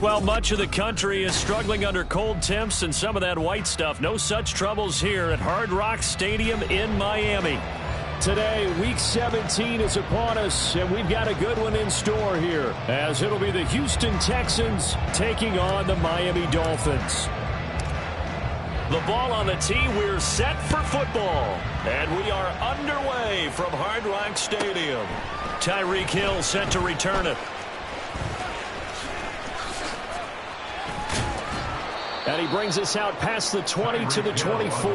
Well, much of the country is struggling under cold temps and some of that white stuff. No such troubles here at Hard Rock Stadium in Miami. Today, Week 17 is upon us, and we've got a good one in store here, as it'll be the Houston Texans taking on the Miami Dolphins. The ball on the tee, we're set for football, and we are underway from Hard Rock Stadium. Tyreek Hill set to return it. And he brings us out past the 20 to the 24.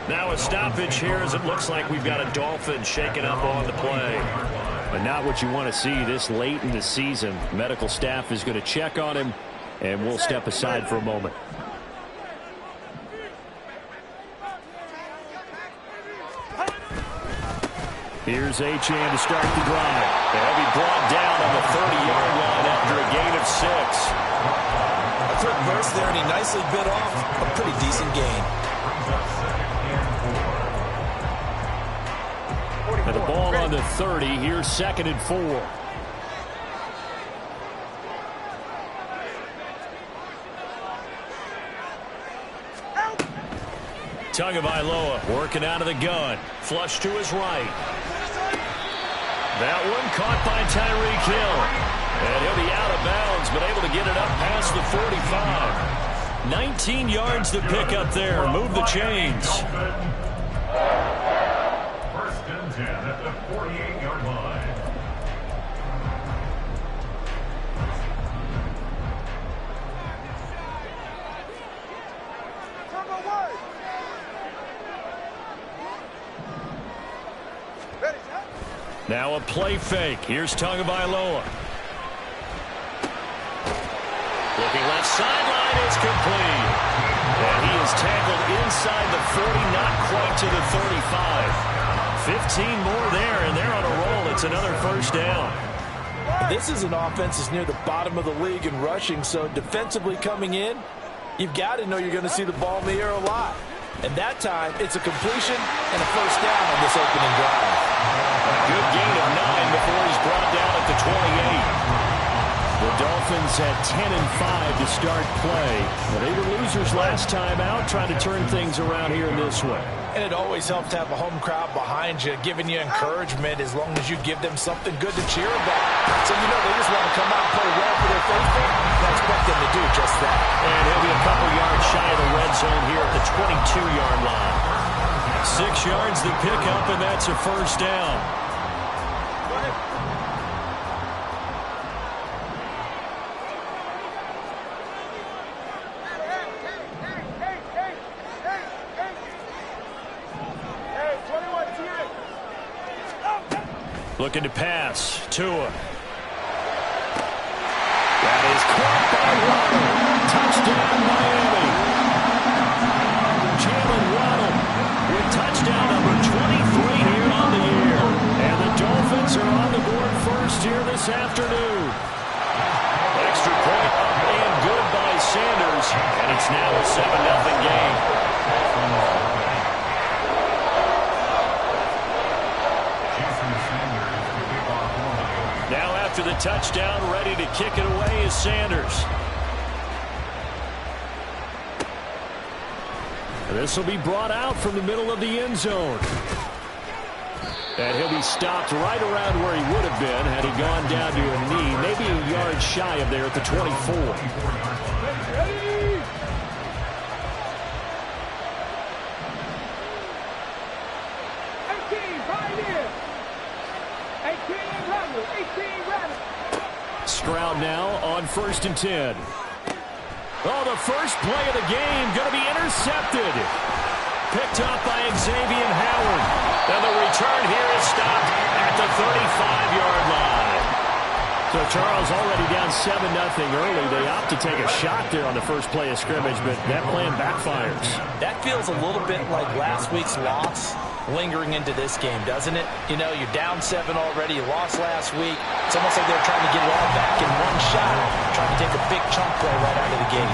Now a stoppage here as it looks like we've got a Dolphin shaking up on the play. But not what you want to see this late in the season. Medical staff is going to check on him, and we'll step aside for a moment. Here's Achane to start the drive. And he'll be brought down on the 30-yard line after a gain of 6. A quick burst there, and he nicely bit off a pretty decent gain. And the ball on the 30. Here's 2nd and 4. Tagovailoa working out of the gun. Flush to his right. That one caught by Tyreek Hill. And he'll be out of bounds, but able to get it up past the 45. 19 yards to pick up there. Move the chains. First and 10 at the 48-yard line. Now a play fake. Here's Tagovailoa. Looking left sideline, it's complete. And he is tackled inside the 40, not quite to the 35. 15 more there, and they're on a roll. It's another first down. This is an offense that's near the bottom of the league in rushing, so defensively coming in, you've got to know you're going to see the ball in the air a lot. And that time, it's a completion and a first down on this opening drive. A good gain of 9 before he's brought down at the 28. The Dolphins at 10-5 to start play. Well, they were losers last time out, trying to turn things around here in this one. And it always helps to have a home crowd behind you, giving you encouragement as long as you give them something good to cheer about. So you know they just want to come out and play well for their faithful. I expect them to do just that. And he'll be a couple yards shy of the red zone here at the 22-yard line. 6 yards to pick up, and that's a first down. Looking to pass. Tua. That is caught by Waddle. Touchdown, Miami. Jalen Waddle with touchdown number 23 here on the year. And the Dolphins are on the board first here this afternoon. Extra point up and good by Sanders. And it's now a 7-0 game. Now after the touchdown, ready to kick it away is Sanders. This will be brought out from the middle of the end zone. And he'll be stopped right around where he would have been had he gone down to a knee, maybe a yard shy of there at the 24. Stroud now on 1st and 10. Oh, the first play of the game going to be intercepted. Picked up by Xavier Howard. And the return here is stopped at the 35-yard line. So Charles already down 7-0 early. They opt to take a shot there on the first play of scrimmage, but that plan backfires. That feels a little bit like last week's loss lingering into this game, doesn't it? You know, you're down 7 already. You lost last week. It's almost like they're trying to get it all back in one shot, trying to take a big chunk play right out of the gate.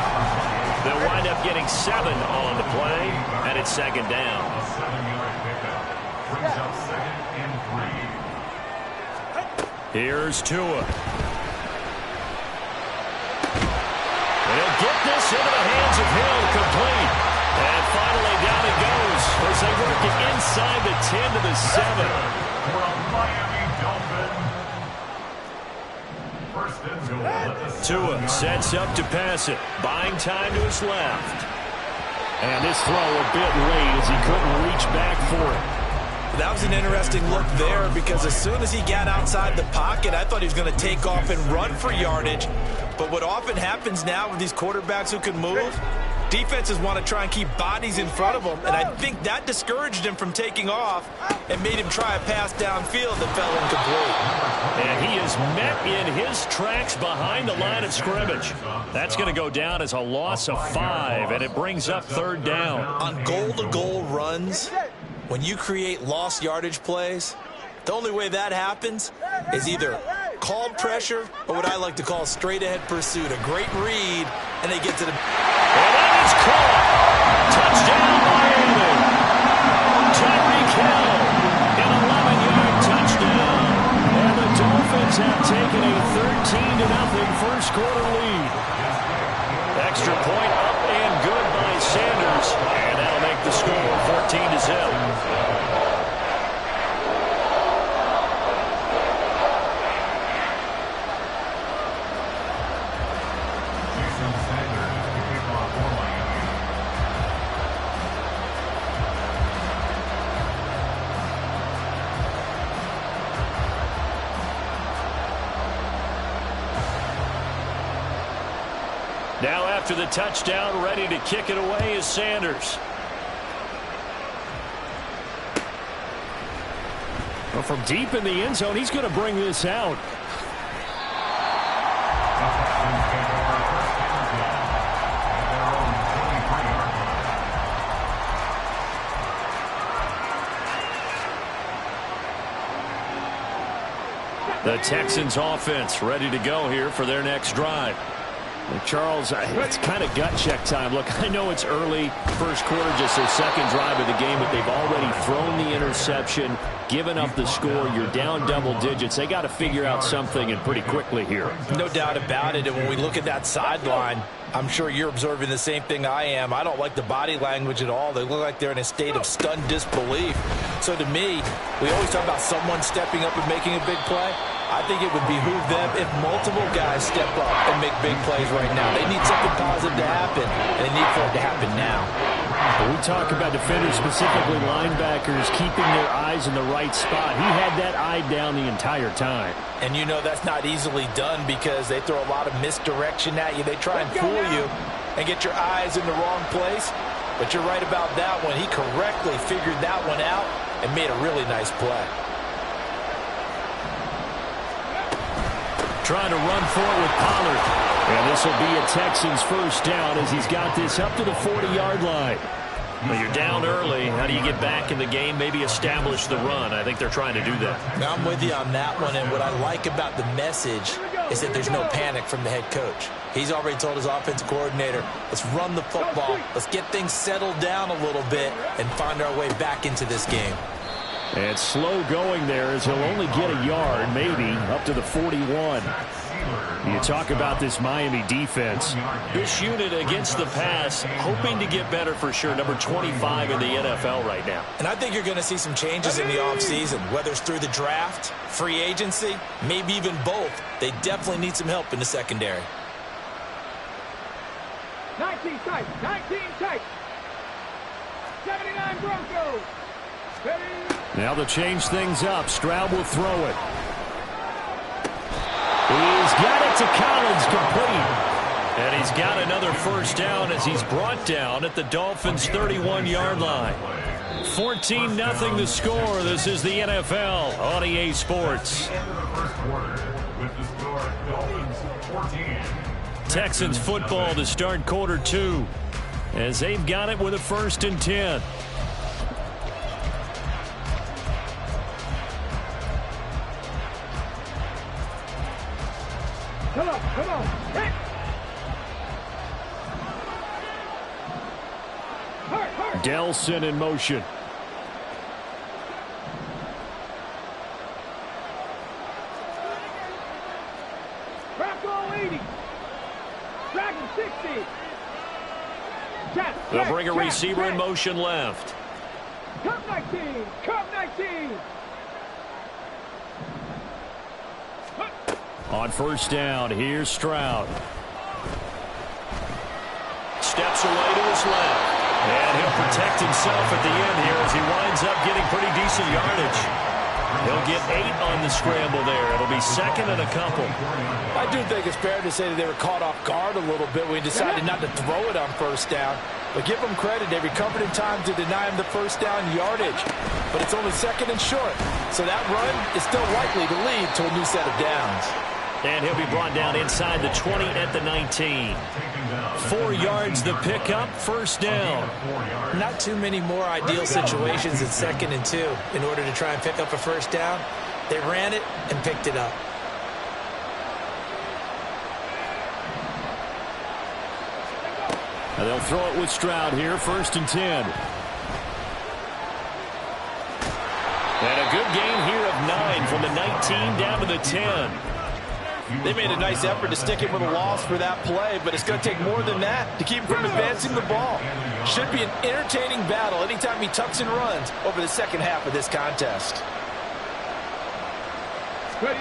They'll wind up getting 7 on the play, and it's second down. A 7-yard pickup. Brings up 2nd and 3. Here's Tua. They'll get this into the hands of Hill, complete. And finally down it goes as they work it inside the 10 to the 7. For a Miami Dolphin. First and goal at the Tua sets up to pass it, buying time to his left. And this throw a bit late as he couldn't reach back for it. That was an interesting look there because as soon as he got outside the pocket, I thought he was going to take off and run for yardage. But what often happens now with these quarterbacks who can move, defenses want to try and keep bodies in front of them, and I think that discouraged him from taking off and made him try a pass downfield that fell incomplete. And he is met in his tracks behind the line of scrimmage. That's going to go down as a loss of 5, and it brings up 3rd down. On goal-to-goal runs, when you create lost yardage plays, the only way that happens is either called pressure or what I like to call straight-ahead pursuit. A great read, and they get to the... And that is caught. Touchdown, Miami. Tyreek Hill, an 11-yard touchdown. And the Dolphins have taken a 13-0 first quarter lead. Extra point up and good by Sanders. And that'll make the score Now after the touchdown, ready to kick it away is Sanders. Well, from deep in the end zone, he's going to bring this out. The Texans offense ready to go here for their next drive. Charles, it's kind of gut check time. Look, I know it's early, first quarter, just their second drive of the game, but they've already thrown the interception, given up the score. You're down double digits. They got to figure out something, and pretty quickly here. No doubt about it. And when we look at that sideline, I'm sure you're observing the same thing I am. I don't like the body language at all. They look like they're in a state of stunned disbelief. So to me, we always talk about someone stepping up and making a big play. I think it would behoove them if multiple guys step up and make big plays right now. They need something positive to happen, and they need for it to happen now. When we talk about defenders, specifically linebackers, keeping their eyes in the right spot. He had that eye down the entire time. And you know that's not easily done because they throw a lot of misdirection at you. They try and fool you and get your eyes in the wrong place. But you're right about that one. He correctly figured that one out and made a really nice play. Trying to run for it with Pollard. And this will be a Texans first down as he's got this up to the 40-yard line. Well, you're down early. How do you get back in the game? Maybe establish the run. I think they're trying to do that. Now I'm with you on that one. And what I like about the message is that there's no panic from the head coach. He's already told his offensive coordinator, let's run the football. Let's get things settled down a little bit and find our way back into this game. And slow going there as he'll only get a yard, maybe, up to the 41. You talk about this Miami defense. This unit against the pass, hoping to get better for sure. Number 25 in the NFL right now. And I think you're going to see some changes in the offseason, whether it's through the draft, free agency, maybe even both. They definitely need some help in the secondary. 19 tight, 19 tight. 79 Broncos. Ready. Now they'll change things up. Stroud will throw it. He's got it to Collins, complete. And he's got another first down as he's brought down at the Dolphins' 31-yard line. 14-0 the score. This is the NFL on EA Sports. Texans football to start quarter two as they've got it with a 1st and 10. Come on, come on. Hit. Hurt. Delson in motion. Bronco 80. Dragon 60. They'll bring a receiver in motion left. Cup 19. Cup 19. On first down, here's Stroud. Steps away to his left. And he'll protect himself at the end here as he winds up getting pretty decent yardage. He'll get 8 on the scramble there. It'll be 2nd and a couple. I do think it's fair to say that they were caught off guard a little bit when he decided not to throw it on first down. But give them credit. They recovered in time to deny him the first down yardage. But it's only 2nd and short. So that run is still likely to lead to a new set of downs. And he'll be brought down inside the 20 at the 19. 4 yards the pickup, first down. Not too many more ideal situations at 2nd and 2 in order to try and pick up a first down. They ran it and picked it up. And they'll throw it with Stroud here, 1st and 10. And a good gain here of 9 from the 19 down to the 10. They made a nice effort to stick him with a loss for that play, but it's going to take more than that to keep him from advancing the ball. Should be an entertaining battle anytime he tucks and runs over the second half of this contest. Ready.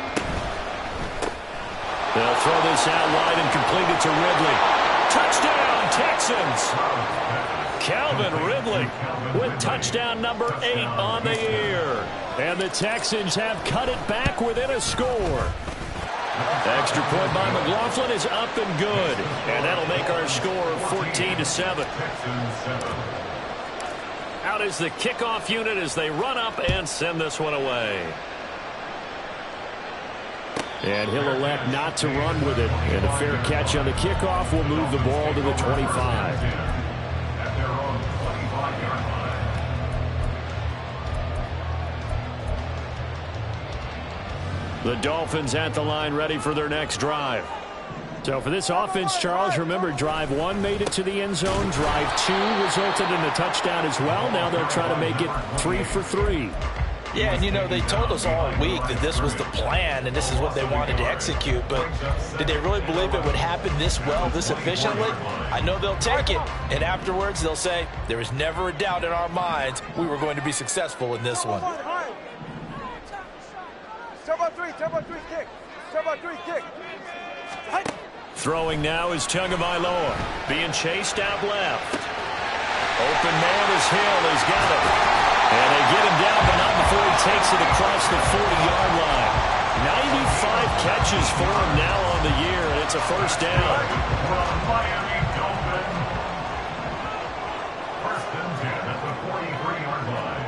They'll throw this out wide and complete it to Ridley. Touchdown, Texans! Calvin Ridley with touchdown number 8 on the year. And the Texans have cut it back within a score. Extra point by McLaughlin is up and good. And that'll make our score 14-7. Out is the kickoff unit as they run up and send this one away. And he'll elect not to run with it. And a fair catch on the kickoff will move the ball to the 25. The Dolphins at the line ready for their next drive. So for this offense, Charles, remember drive 1 made it to the end zone. Drive 2 resulted in a touchdown as well. Now they'll try to make it 3 for 3. Yeah, and you know, they told us all week that this was the plan and this is what they wanted to execute, but did they really believe it would happen this well, this efficiently? I know they'll take it, and afterwards they'll say, there was never a doubt in our minds we were going to be successful in this one. Turbo 3 kick. Turbo 3 kick. Throwing now is Tagovailoa. Being chased out left. Open man is Hill. He's got it. And they get him down, but not before he takes it across the 40-yard line. 95 catches for him now on the year, and it's a first down. From Miami Dolphins. First and 10 at the 43-yard line.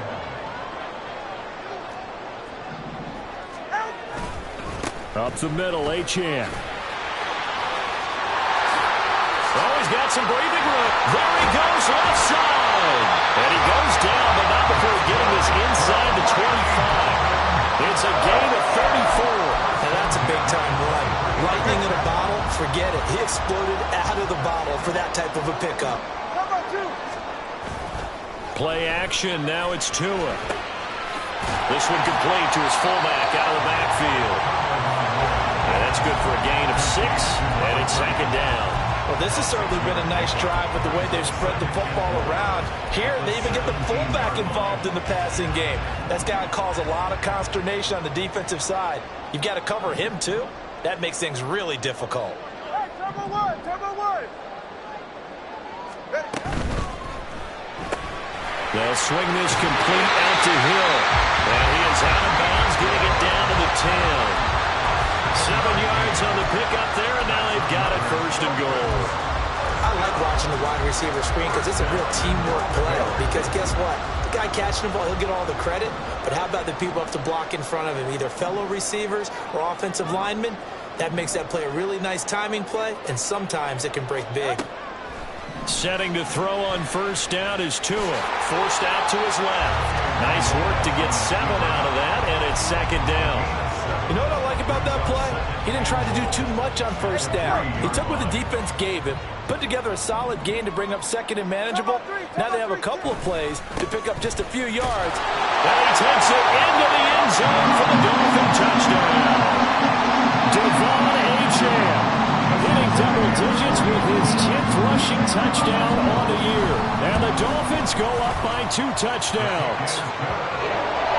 Up the middle, Achane. Oh, he's got some breathing room. There he goes, left side. And he goes down, but not before getting this inside the 25. It's a gain of 34. And that's a big-time run. Lightning in a bottle, forget it. He exploded out of the bottle for that type of a pickup. Play action, now it's Tua. This one complete to his fullback out of the backfield. And that's good for a gain of 6, and it's second down. Well, this has certainly been a nice drive with the way they've spread the football around. Here, they even get the fullback involved in the passing game. That's got to cause a lot of consternation on the defensive side. You've got to cover him, too. That makes things really difficult. Hey, turbo 1, turbo 1. They'll swing this complete out to Hill. And he is out of bounds, getting it down to the 10. 7 yards on the pickup there, and now they've got it first and goal. I like watching the wide receiver screen because it's a real teamwork play. Because guess what? The guy catching the ball, he'll get all the credit. But how about the people up to block in front of him, either fellow receivers or offensive linemen? That makes that play a really nice timing play, and sometimes it can break big. Setting to throw on first down is Tua. Forced out to his left. Nice work to get 7 out of that, and it's second down. You know what I like about that play? He didn't try to do too much on first down. He took what the defense gave him, put together a solid gain to bring up second and manageable. Now they have a couple of plays to pick up just a few yards. And he takes it into the end zone for the Dolphin touchdown. Devon Achane hitting double digits with his 10th rushing touchdown on the year. And the Dolphins go up by 2 touchdowns.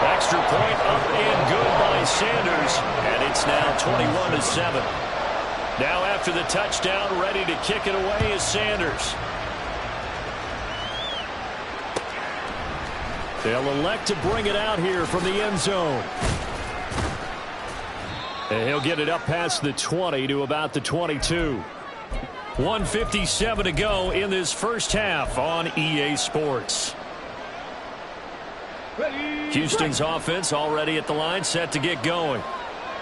Extra point up and good by Sanders, and it's now 21-7. Now after the touchdown, ready to kick it away is Sanders. They'll elect to bring it out here from the end zone. And he'll get it up past the 20 to about the 22. 1:57 to go in this first half on EA Sports. Houston's offense already at the line, set to get going.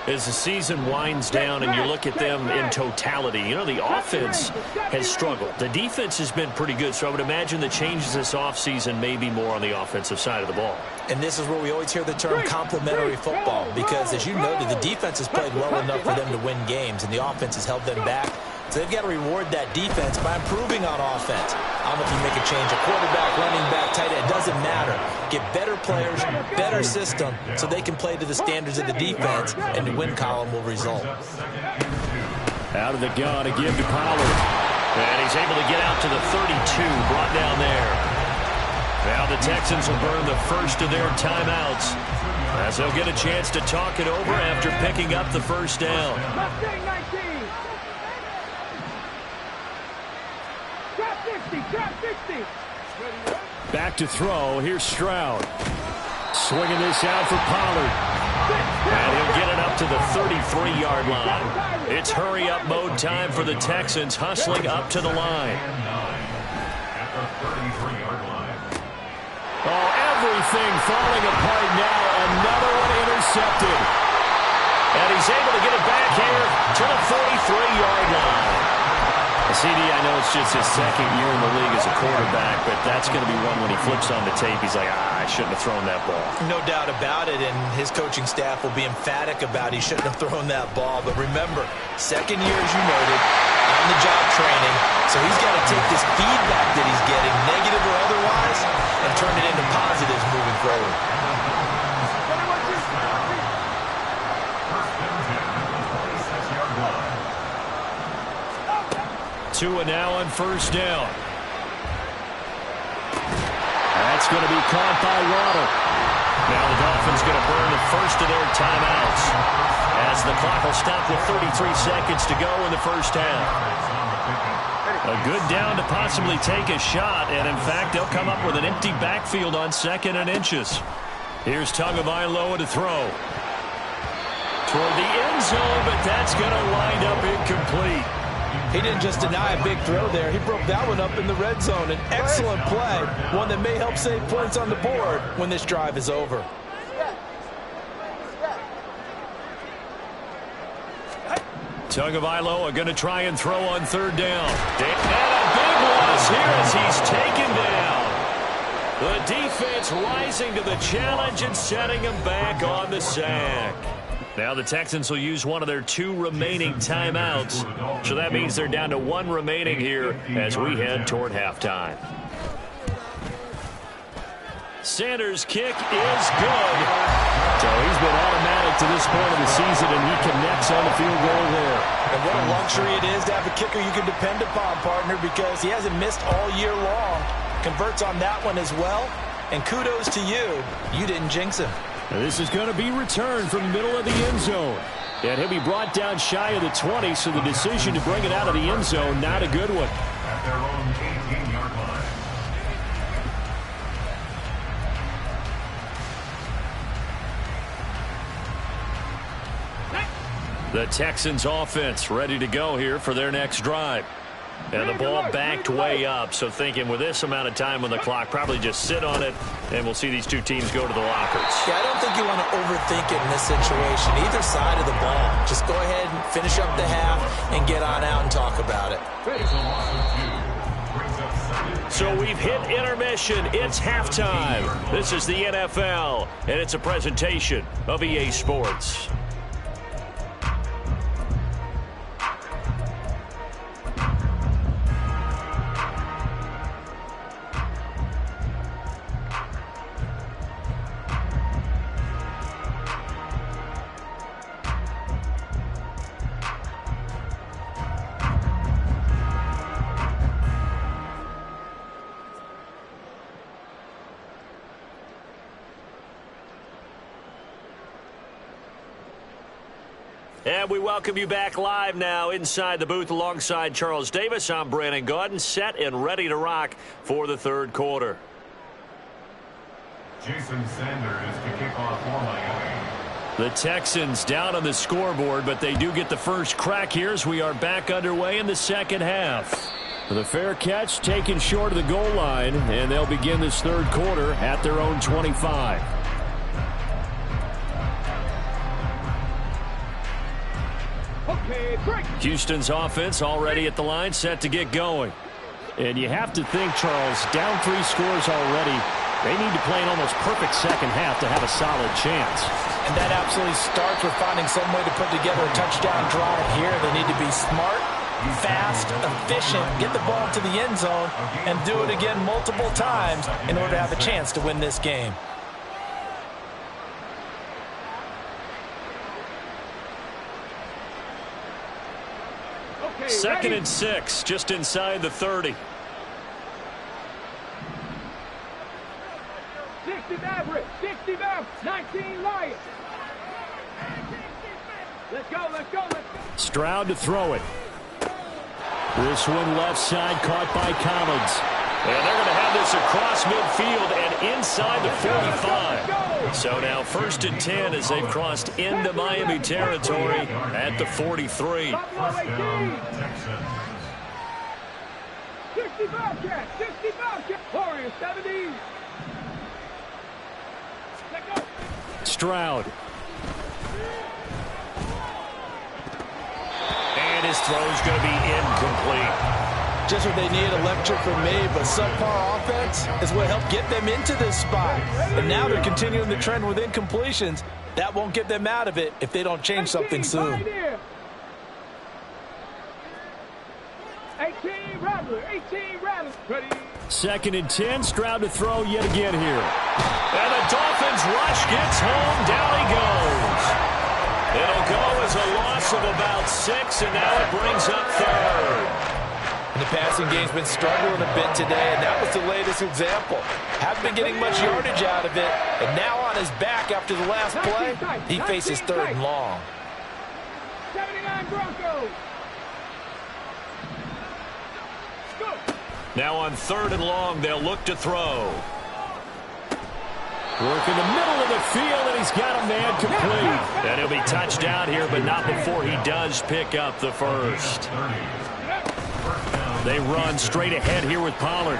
As the season winds down and you look at them in totality, you know, the offense has struggled. The defense has been pretty good, so I would imagine the changes this offseason may be more on the offensive side of the ball. And this is where we always hear the term complementary football, because as you noted, the defense has played well enough for them to win games, and the offense has held them back. So they've got to reward that defense by improving on offense. I don't know if you make a change, a quarterback, running back, tight end, it doesn't matter. Get better players, better system, so they can play to the standards of the defense, and the win column will result. Out of the gun to give to Pollard. And he's able to get out to the 32, brought down there. Now the Texans will burn the first of their timeouts, as they'll get a chance to talk it over after picking up the first down. Back to throw. Here's Stroud. Swinging this out for Pollard. And he'll get it up to the 33-yard line. It's hurry-up mode time for the Texans, hustling up to the line. Oh, everything falling apart now. Another one intercepted. And he's able to get it back here to the 43-yard line. CD, I know it's just his second year in the league as a quarterback, but that's going to be one when he flips on the tape. He's like, I shouldn't have thrown that ball. No doubt about it, and his coaching staff will be emphatic about he shouldn't have thrown that ball. But remember, second year, as you noted, on-the-job training, so he's got to take this feedback that he's getting, negative or otherwise, and turn it into positives moving forward. Tua now on first down. That's going to be caught by Waddle. Now the Dolphins going to burn the first of their timeouts, as the clock will stop with 33 seconds to go in the first half. A good down to possibly take a shot, and in fact, they'll come up with an empty backfield on 2nd and inches. Here's Tagovailoa to throw. Toward the end zone, but that's going to wind up incomplete. He didn't just deny a big throw there. He broke that one up in the red zone. An excellent play, one that may help save points on the board when this drive is over. Tagovailoa going to try and throw on 3rd down. And a big loss here as he's taken down. The defense rising to the challenge and setting him back on the sack. Now the Texans will use one of their 2 remaining timeouts. So that means they're down to 1 remaining here as we head toward halftime. Sanders' kick is good. So he's been automatic to this point of the season, and he connects on the field goal there. And what a luxury it is to have a kicker you can depend upon, partner, because he hasn't missed all year long. Converts on that one as well. And kudos to you. You didn't jinx him. This is going to be returned from the middle of the end zone. And he'll be brought down shy of the 20, so the decision to bring it out of the end zone, not a good one. At their own 18-yard line. The Texans offense ready to go here for their next drive. And the ball backed way up, so thinking with this amount of time on the clock, probably just sit on it, and we'll see these two teams go to the lockers. Yeah, I don't think you want to overthink it in this situation, either side of the ball. Just go ahead and finish up the half and get on out and talk about it. So we've hit intermission. It's halftime. This is the NFL, and it's a presentation of EA Sports. And we welcome you back live now inside the booth alongside Charles Davis. I'm Brandon Gaudin, set and ready to rock for the 3rd quarter. Jason Sanders to kick off for Miami. The Texans down on the scoreboard, but they do get the first crack here as we are back underway in the 2nd half. The fair catch taken short of the goal line, and they'll begin this 3rd quarter at their own 25. Houston's offense already at the line, set to get going. And you have to think, Charles, down 3 scores already. They need to play an almost perfect second half to have a solid chance. And that absolutely starts with finding some way to put together a touchdown drive here. They need to be smart fast, efficient, get the ball to the end zone, and do it again multiple times in order to have a chance to win this game. Second and 6, just inside the 30. 60 Maverick, 60 Maverick, 19 Lions. Let's go, let's go, let's go. Stroud to throw it. This one left side caught by Collins. And they're going to have this across midfield and inside the 45. So now 1st and 10 as they've crossed into Miami territory at the 43. 60 Bobcat, 60 Bobcat. Warriors, 70. Let's go. Stroud. And his throw's going to be incomplete. Just what they need, electric from me, but subpar offense is what helped get them into this spot. And now they're continuing the trend with incompletions. That won't get them out of it if they don't change something soon. 18 Rattler, 18 Rattler. Ready. 2nd and 10, Stroud to throw yet again here. And the Dolphins rush gets home, down he goes. It'll go as a loss of about 6, and now it brings up 3rd. And the passing game's been struggling a bit today, and that was the latest example. Haven't been getting much yardage out of it, and now on his back after the last play, he faces 3rd and long. 79 Broncos. Go. Now on 3rd and long, they'll look to throw. Work in the middle of the field, and he's got a man complete. And he'll be touched down here, but not before he does pick up the 1st. They run straight ahead here with Pollard.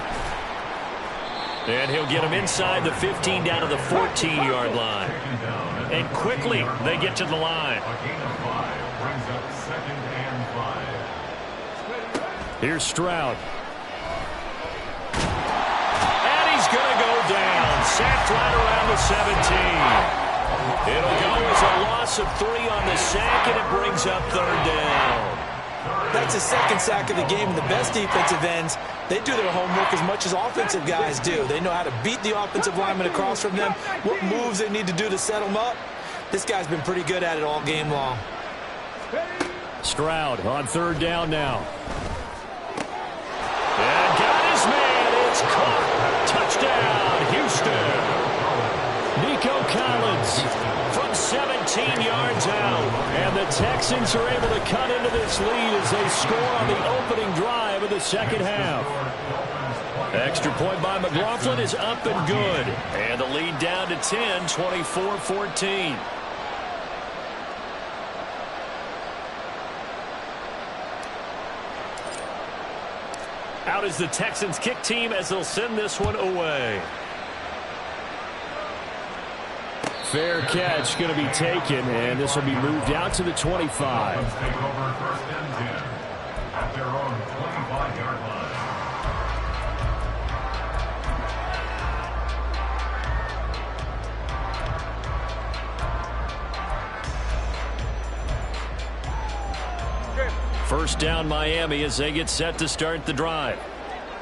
And he'll get him inside the 15 down to the 14-yard line. And quickly they get to the line. Here's Stroud. And he's going to go down. Sacked right around the 17. It'll go as a loss of 3 on the sack, and it brings up 3rd down. That's the 2nd sack of the game. And the best defensive ends, they do their homework as much as offensive guys do. They know how to beat the offensive lineman across from them, what moves they need to do to set them up. This guy's been pretty good at it all game long. Stroud on 3rd down now. And got his man. It's caught. Touchdown, Houston. Nico Collins from 17 yards out. And the Texans are able to cut into this lead as they score on the opening drive of the 2nd half. Extra point by McLaughlin is up and good. And the lead down to 10, 24-14. Out is the Texans kick team as they'll send this one away. Fair catch going to be taken, and this will be moved out to the 25. Take over 1st and 10 at their own 25-yard line. First down Miami as they get set to start the drive.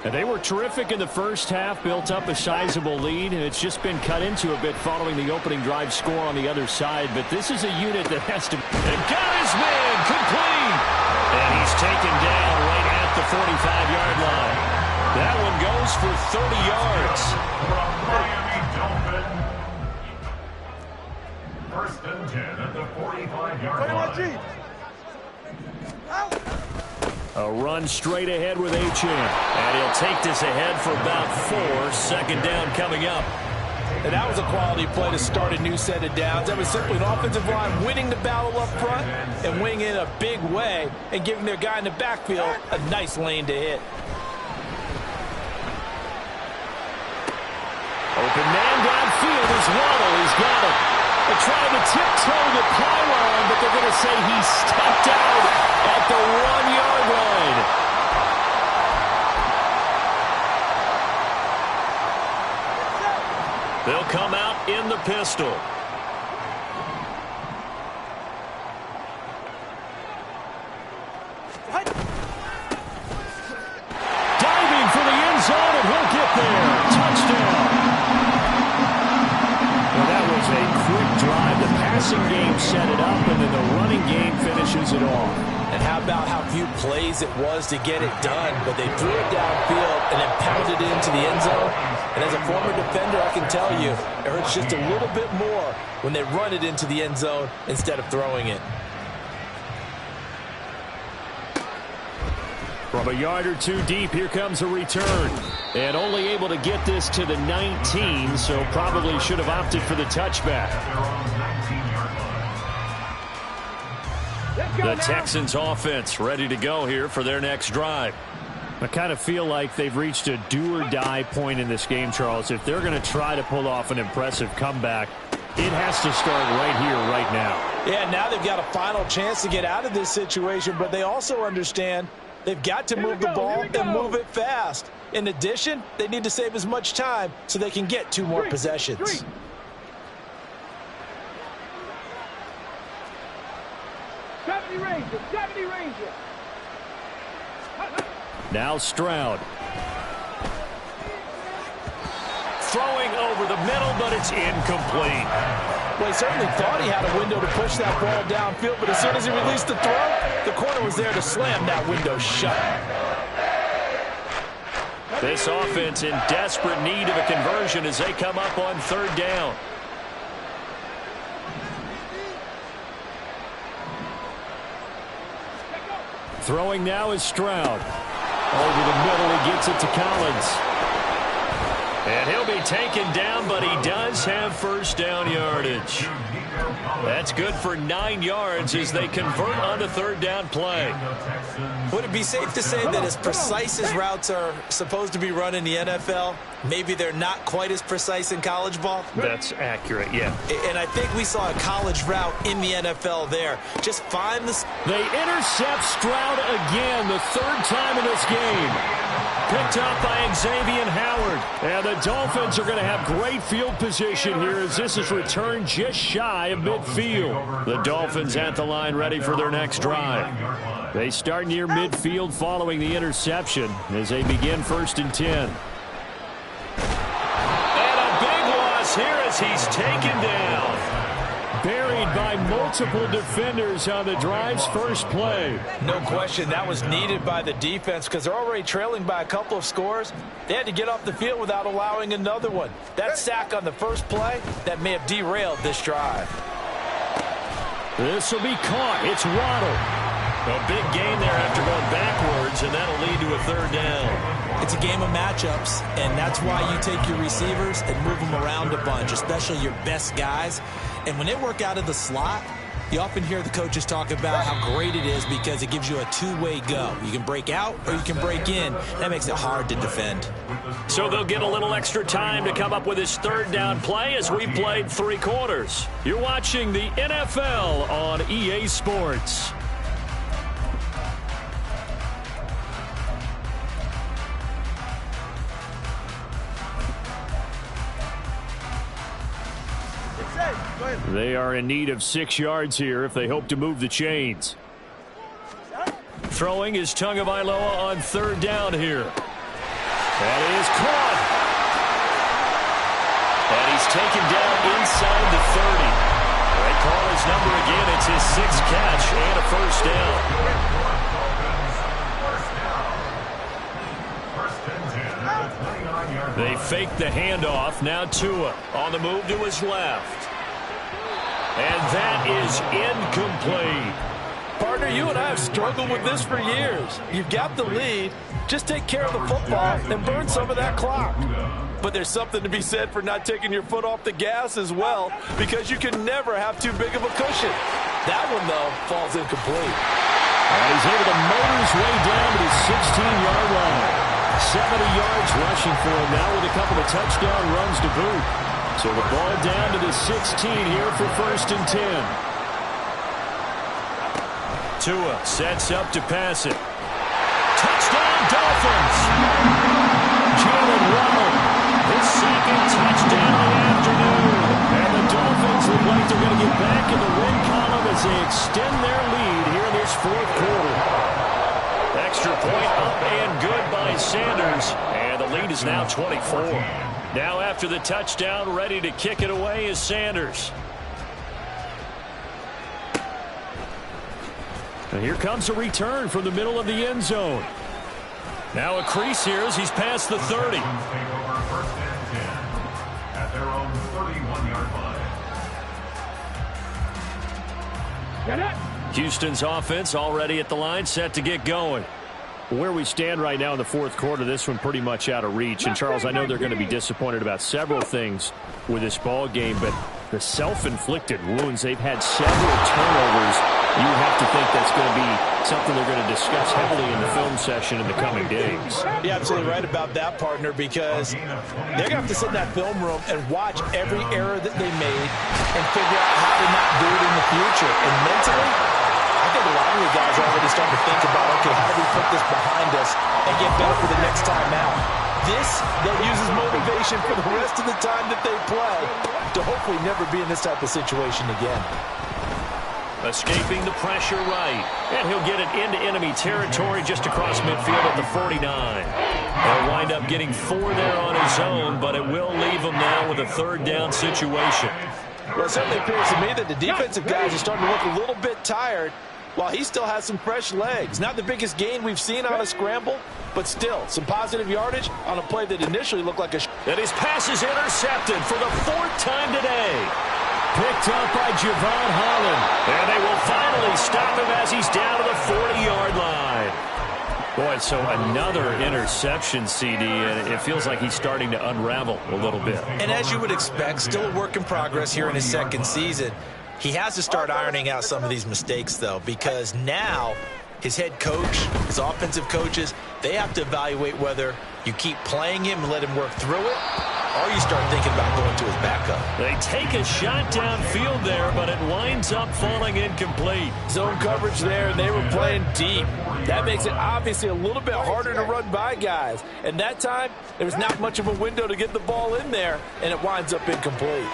And they were terrific in the first half, built up a sizable lead, and it's just been cut into a bit following the opening drive score on the other side. But this is a unit that has to... And got his man complete! And he's taken down right at the 45-yard line. That one goes for 30 yards. From Miami Dolphins. 1st and 10 at the 45-yard line. A run straight ahead with Achane. And he'll take this ahead for about 4. 2nd down coming up. And that was a quality play to start a new set of downs. That was simply an offensive line winning the battle up front and winning in a big way and giving their guy in the backfield a nice lane to hit. Open man downfield is Waddle. He's got it. They're trying to tiptoe the pylon, but they're going to say he stepped out at the 1-yard line. They'll come out in the pistol. passing game set it up, and then the running game finishes it off. And how about how few plays it was to get it done, but they threw it downfield and then pounded it into the end zone. And as a former defender, I can tell you, it hurts just a little bit more when they run it into the end zone instead of throwing it. From a yard or two deep, here comes a return. And only able to get this to the 19, so probably should have opted for the touchback. The Texans offense ready to go here for their next drive. I kind of feel like they've reached a do-or-die point in this game, Charles. If they're going to try to pull off an impressive comeback, it has to start right here, right now. Yeah, now they've got a final chance to get out of this situation, but they also understand they've got to move the ball and move it fast. In addition, they need to save as much time so they can get 2 more possessions. 70 Ranger, 70 Ranger. Now Stroud. Throwing over the middle, but it's incomplete. Well, he certainly thought he had a window to push that ball downfield, but as soon as he released the throw, the corner was there to slam that window shut. This offense in desperate need of a conversion as they come up on 3rd down. Throwing now is Stroud. Over the middle, he gets it to Collins. And he'll be taken down, but he does have first down yardage. That's good for 9 yards as they convert on the 3rd down play. Would it be safe to say that as precise as routes are supposed to be run in the NFL, maybe they're not quite as precise in college ball? That's accurate, yeah. And I think we saw a college route in the NFL there. Just find the... They intercept Stroud again, the 3rd time in this game. Picked up by Xavier Howard. And the Dolphins are going to have great field position here as this is returned just shy of midfield. The Dolphins at the line ready for their next drive. They start near midfield following the interception as they begin 1st and 10. And a big loss here as he's taken down. Buried by multiple defenders on the drive's first play. No question, that was needed by the defense because they're already trailing by a couple of scores. They had to get off the field without allowing another one. That sack on the first play, that may have derailed this drive. This will be caught. It's Waddle. A big gain there after going backwards, and that'll lead to a 3rd down. It's a game of matchups, and that's why you take your receivers and move them around a bunch, especially your best guys. And when they work out of the slot, you often hear the coaches talk about how great it is because it gives you a 2-way go. You can break out or you can break in. That makes it hard to defend. So they'll get a little extra time to come up with this 3rd down play as we played 3 quarters. You're watching the NFL on EA Sports. They are in need of 6 yards here if they hope to move the chains. Throwing is Tagovailoa on 3rd down here. That is caught. And he's taken down inside the 30. They call his number again. It's his 6th catch and a 1st down. They fake the handoff. Now Tua on the move to his left. And that is incomplete. Partner, you and I have struggled with this for years. You've got the lead. Just take care of the football and burn some of that clock. But there's something to be said for not taking your foot off the gas as well, because you can never have too big of a cushion. That one, though, falls incomplete. And he's able to motor his way down to the 16-yard line. 70 yards rushing for him now with a couple of touchdown runs to boot. So the ball down to the 16 here for 1st and 10. Tua sets up to pass it. Touchdown Dolphins! Jalen Waddle, his 2nd touchdown of the afternoon. And the Dolphins look like they're going to get back in the win column as they extend their lead here in this 4th quarter. Extra point up and good by Sanders. And the lead is now 24. Now after the touchdown, ready to kick it away is Sanders. And here comes a return from the middle of the end zone. Now a crease here as he's past the 30. Take over first and 10 at their own 31-yard line. Get it. Houston's offense already at the line, set to get going. Where we stand right now in the fourth quarter, this one pretty much out of reach. And, Charles, I know they're going to be disappointed about several things with this ball game, but the self-inflicted wounds, they've had several turnovers. You have to think that's going to be something they're going to discuss heavily in the film session in the coming days. You're absolutely right about that, partner, because they're going to have to sit in that film room and watch every error that they made and figure out how to not do it in the future. And mentally, I think a lot of the guys are already starting to think about, okay, how do we put this behind us and get better for the next time out? This, they'll use as motivation for the rest of the time that they play to hopefully never be in this type of situation again. Escaping the pressure right. And he'll get it into enemy territory just across midfield at the 49. He'll wind up getting 4 there on his own, but it will leave him now with a third down situation. Well, it certainly appears to me that the defensive guys are starting to look a little bit tired while he still has some fresh legs. Not the biggest gain we've seen on a scramble, but still some positive yardage on a play that initially looked like a... And his pass is intercepted for the 4th time today. Picked up by Javon Holland. And they will finally stop him as he's down to the 40-yard line. Boy, so another interception, CD, and it feels like he's starting to unravel a little bit. And as you would expect, still a work in progress here in his second season. He has to start ironing out some of these mistakes, though, because now his head coach, his offensive coaches, they have to evaluate whether you keep playing him and let him work through it, or you start thinking about going to his backup. They take a shot downfield there, but it winds up falling incomplete. Zone coverage there, and they were playing deep. That makes it obviously a little bit harder to run by guys. And that time, there was not much of a window to get the ball in there, and it winds up incomplete.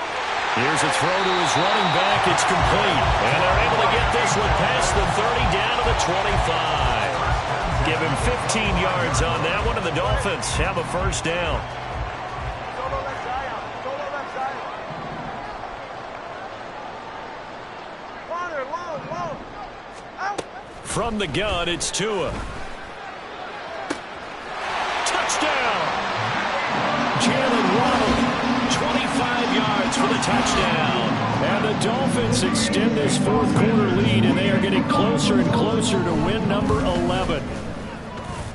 Here's a throw to his running back. It's complete. And they're able to get this one past the 30 down to the 25. Give him 15 yards on that one, and the Dolphins have a first down. From the gun, it's Tua. Touchdown! Jalen Waddle, 25 yards for the touchdown. And the Dolphins extend this fourth quarter lead, and they are getting closer and closer to win number 11.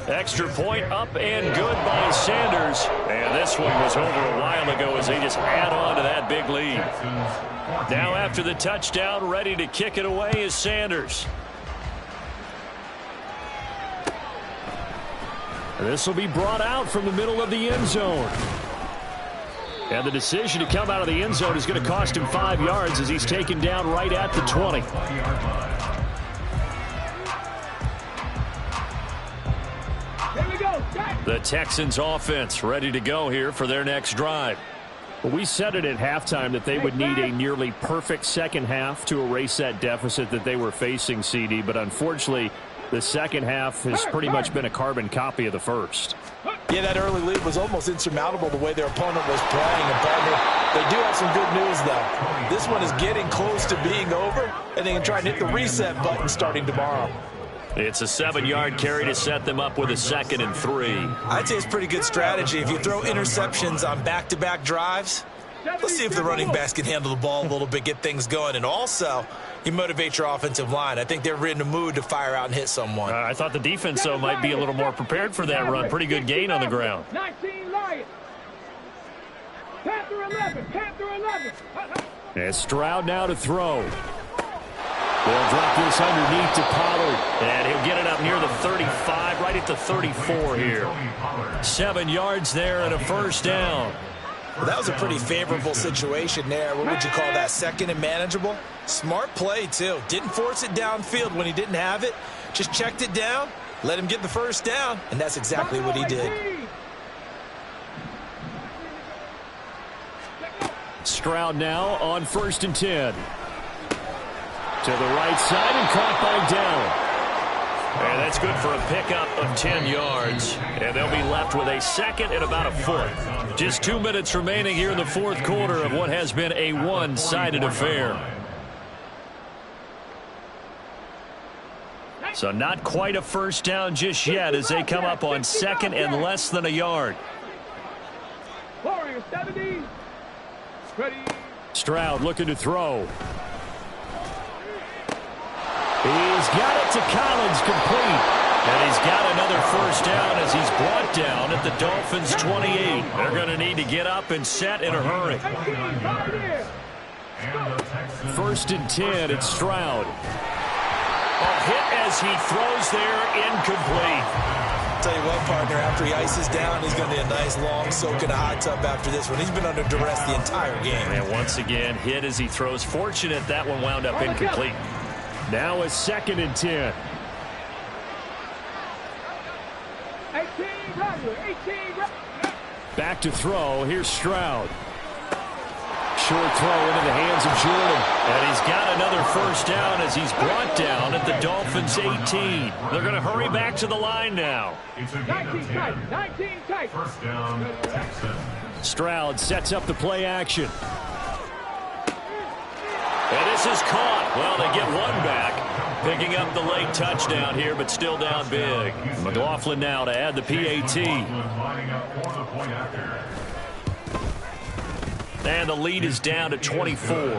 Extra point up and good by Sanders. And this one was over a while ago as they just add on to that big lead. Now after the touchdown, ready to kick it away is Sanders. This will be brought out from the middle of the end zone. And the decision to come out of the end zone is going to cost him 5 yards as he's taken down right at the 20. The Texans offense ready to go here for their next drive. We said it at halftime that they would need a nearly perfect second half to erase that deficit that they were facing, CD, but unfortunately the second half has pretty much been a carbon copy of the first. Yeah, that early lead was almost insurmountable the way their opponent was playing. And partner, they do have some good news, though. This one is getting close to being over, and they can try and hit the reset button starting tomorrow. It's a 7-yard carry to set them up with a 2nd and 3. I'd say it's pretty good strategy. If you throw interceptions on back-to-back drives, let's see if the running backs can handle the ball a little bit, get things going. And also, you motivate your offensive line. I think they're in the mood to fire out and hit someone. I thought the defense, though, might be a little more prepared for that run. Pretty good gain on the ground. 19 Lions. Panther 11. Panther 11. And Stroud now to throw. They'll drop this underneath to Pollard. And he'll get it up near the 35, right at the 34 here. 7 yards there and a first down. Well, that was a pretty favorable situation there. What would you call that? Second and manageable? Smart play, too. Didn't force it downfield when he didn't have it. Just checked it down, let him get the first down, and that's exactly what he did. Stroud now on 1st and 10. To the right side and caught by Down. And that's good for a pickup of 10 yards. And they'll be left with a 2nd and about a 4th. Just 2 minutes remaining here in the fourth quarter of what has been a one-sided affair. So not quite a first down just yet as they come up on second and less than a yard. Warrior 70. Ready. Stroud looking to throw. He's got it to Collins, complete. And he's got another first down as he's brought down at the Dolphins' 28. They're going to need to get up and set in a hurry. First and 10, it's Stroud. A hit as he throws there, incomplete. Tell you what, partner, after he ices down, he's going to need a nice long soak in a hot tub after this one. He's been under duress the entire game. And once again, hit as he throws. Fortunate that one wound up incomplete. Now a second and 10. 18, back to throw. Here's Stroud. Short throw into the hands of Jordan. And he's got another first down as he's brought down at the Dolphins' 18. They're going to hurry back to the line now. 19 tight. First down, Texans. Stroud sets up the play action. And this is caught. Well, they get one back. Picking up the late touchdown here, but still down big. McLaughlin now to add the PAT. And the lead is down to 24. Makes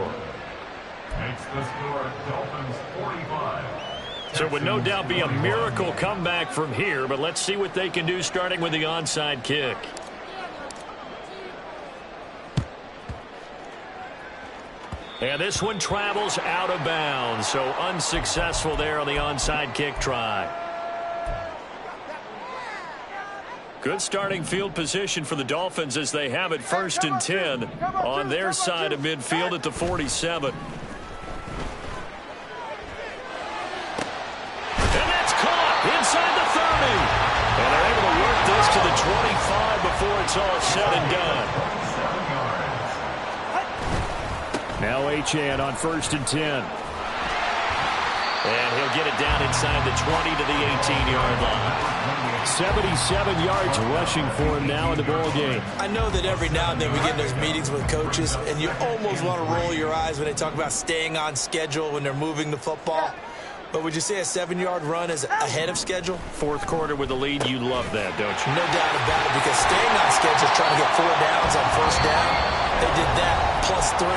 the score Dolphins 45. So it would no doubt be a miracle comeback from here, but let's see what they can do starting with the onside kick. And this one travels out of bounds, so unsuccessful there on the onside kick try. Good starting field position for the Dolphins as they have it first and 10 on their side of midfield at the 47. And that's caught inside the 30. And they're able to work this to the 25 before it's all said and done. Now Achane on first and 10. And he'll get it down inside the 20 to the 18-yard line. 77 yards rushing for him now in the ball game. I know that every now and then we get in those meetings with coaches, and you almost want to roll your eyes when they talk about staying on schedule when they're moving the football. But would you say a 7-yard run is ahead of schedule? Fourth quarter with the lead, you love that, don't you? No doubt about it, because staying on schedule is trying to get 4 downs on first down. They did that plus 3.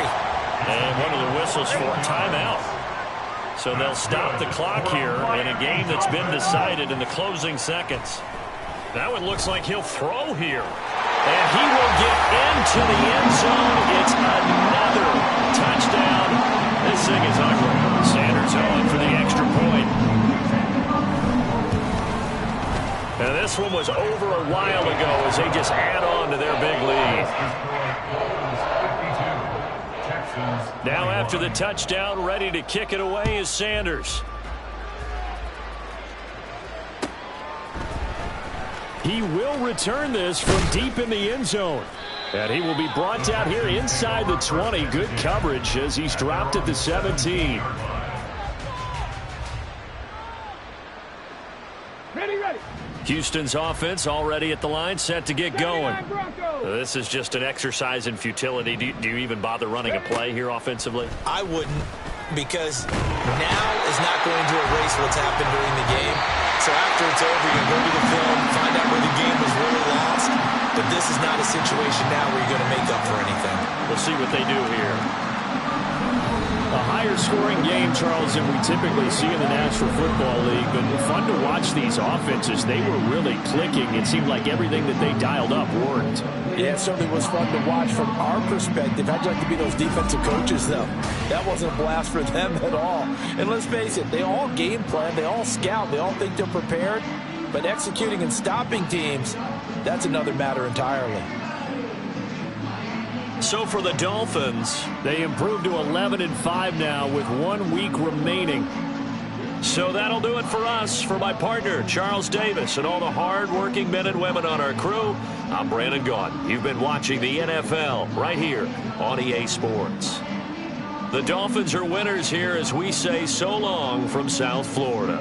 And one of the whistles for a timeout. So they'll stop the clock here in a game that's been decided in the closing seconds. That one looks like he'll throw here. And he will get into the end zone. It's another touchdown. This thing is ugly. Sanders on for the extra point. And this one was over a while ago as they just add on to their big lead. Now after the touchdown, ready to kick it away is Sanders. He will return this from deep in the end zone. And he will be brought down here inside the 20. Good coverage as he's dropped at the 17. Ready. Houston's offense already at the line, set to get going. This is just an exercise in futility. Do you even bother running a play here offensively? I wouldn't, because now is not going to erase what's happened during the game. So after it's over, you go to the film, find out where the game was really lost. But this is not a situation now where you're going to make up for anything. We'll see what they do here. A higher scoring game, Charles, than we typically see in the National Football League. But fun to watch these offenses. They were really clicking. It seemed like everything that they dialed up worked. Yeah, it certainly was fun to watch from our perspective. I'd like to be those defensive coaches, though. That wasn't a blast for them at all. And let's face it, they all game plan, they all scout, they all think they're prepared. But executing and stopping teams, that's another matter entirely. So for the Dolphins, they improved to 11-5 now with 1 week remaining. So that'll do it for us. For my partner, Charles Davis, and all the hard-working men and women on our crew, I'm Brandon Gaudin. You've been watching the NFL right here on EA Sports. The Dolphins are winners here as we say so long from South Florida.